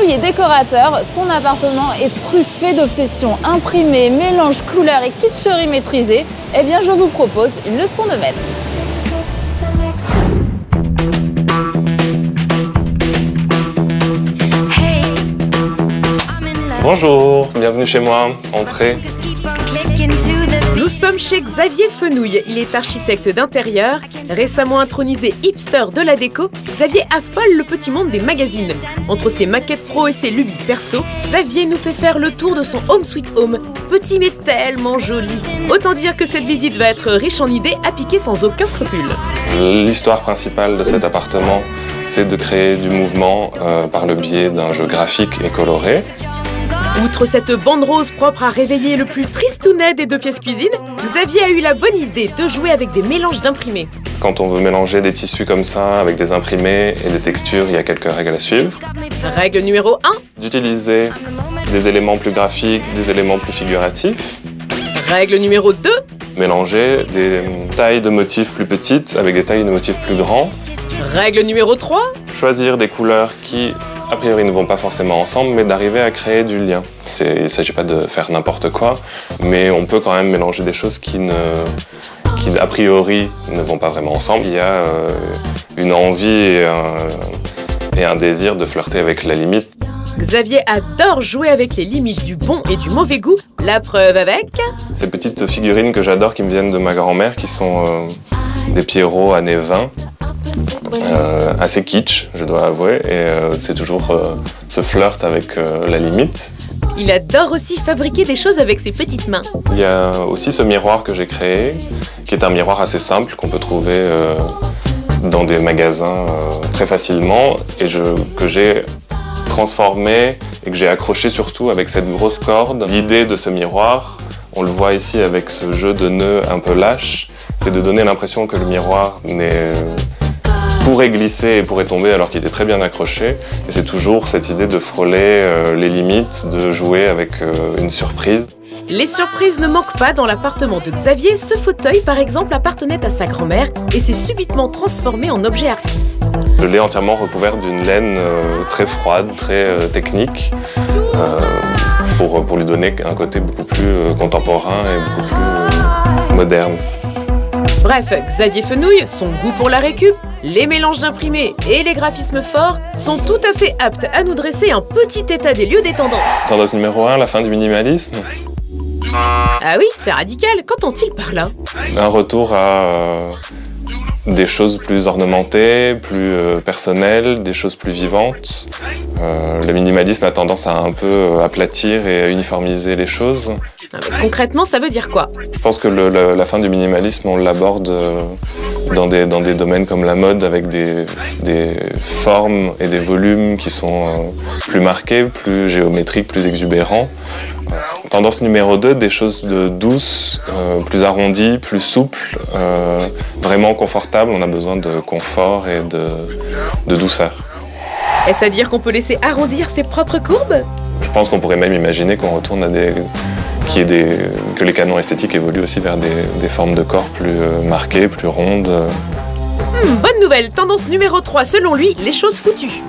Fenouil est décorateur, son appartement est truffé d'obsessions imprimées, mélanges, couleurs et kitscheries maîtrisées. Eh bien, je vous propose une leçon de maître. Bonjour, bienvenue chez moi, entrez. Nous sommes chez Xavier Fenouil, il est architecte d'intérieur. Récemment intronisé hipster de la déco, Xavier affole le petit monde des magazines. Entre ses maquettes pro et ses lubies perso, Xavier nous fait faire le tour de son home sweet home. Petit mais tellement joli. Autant dire que cette visite va être riche en idées à piquer sans aucun scrupule. L'histoire principale de cet appartement, c'est de créer du mouvement par le biais d'un jeu graphique et coloré. Outre cette bande rose propre à réveiller le plus tristounet des deux pièces cuisine, Xavier a eu la bonne idée de jouer avec des mélanges d'imprimés. Quand on veut mélanger des tissus comme ça avec des imprimés et des textures, il y a quelques règles à suivre. Règle numéro 1. D'utiliser des éléments plus graphiques, des éléments plus figuratifs. Règle numéro 2. Mélanger des tailles de motifs plus petites avec des tailles de motifs plus grands. Règle numéro 3. Choisir des couleurs qui, a priori, ne vont pas forcément ensemble, mais d'arriver à créer du lien. Il ne s'agit pas de faire n'importe quoi, mais on peut quand même mélanger des choses qui, a priori, ne vont pas vraiment ensemble. Il y a une envie et un désir de flirter avec la limite. Xavier adore jouer avec les limites du bon et du mauvais goût. La preuve avec... Ces petites figurines que j'adore qui me viennent de ma grand-mère, qui sont des Pierrot années 20. Assez kitsch, je dois avouer, et c'est toujours ce flirt avec la limite. Il adore aussi fabriquer des choses avec ses petites mains. Il y a aussi ce miroir que j'ai créé, qui est un miroir assez simple qu'on peut trouver dans des magasins très facilement, et que j'ai transformé et que j'ai accroché surtout avec cette grosse corde. L'idée de ce miroir, on le voit ici avec ce jeu de nœuds un peu lâche, c'est de donner l'impression que le miroir pourrait glisser et pourrait tomber alors qu'il était très bien accroché. Et c'est toujours cette idée de frôler les limites, de jouer avec une surprise. Les surprises ne manquent pas dans l'appartement de Xavier. Ce fauteuil, par exemple, appartenait à sa grand-mère et s'est subitement transformé en objet arty. Je l'ai entièrement recouvert d'une laine très froide, très technique, pour lui donner un côté beaucoup plus contemporain et beaucoup plus moderne. Bref, Xavier Fenouil, son goût pour la récup, les mélanges d'imprimés et les graphismes forts sont tout à fait aptes à nous dresser un petit état des lieux des tendances. Tendance numéro 1, la fin du minimalisme. Ah oui, c'est radical, qu'entend-il par là? Un retour à des choses plus ornementées, plus personnelles, des choses plus vivantes. Le minimalisme a tendance à un peu aplatir et à uniformiser les choses. Ah, mais concrètement, ça veut dire quoi? Je pense que la fin du minimalisme, on l'aborde dans des domaines comme la mode, avec des formes et des volumes qui sont plus marqués, plus géométriques, plus exubérants. Tendance numéro 2, des choses douces, plus arrondies, plus souples, vraiment confortables. On a besoin de confort et de douceur. Est-ce à dire qu'on peut laisser arrondir ses propres courbes? Je pense qu'on pourrait même imaginer qu'on retourne à que les canons esthétiques évoluent aussi vers des formes de corps plus marquées, plus rondes. Bonne nouvelle, tendance numéro 3, selon lui, les choses foutues.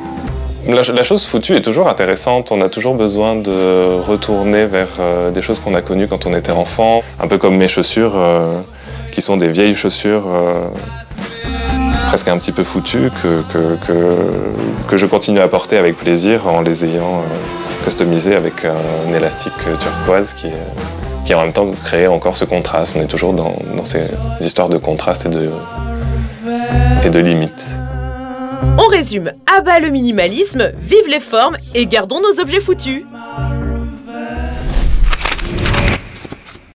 La chose foutue est toujours intéressante, on a toujours besoin de retourner vers des choses qu'on a connues quand on était enfant, un peu comme mes chaussures, qui sont des vieilles chaussures presque un petit peu foutues, que je continue à porter avec plaisir en les ayant customisées avec un élastique turquoise qui en même temps crée encore ce contraste. On est toujours dans ces histoires de contraste et de limites. On résume, à bas le minimalisme, vive les formes et gardons nos objets foutus.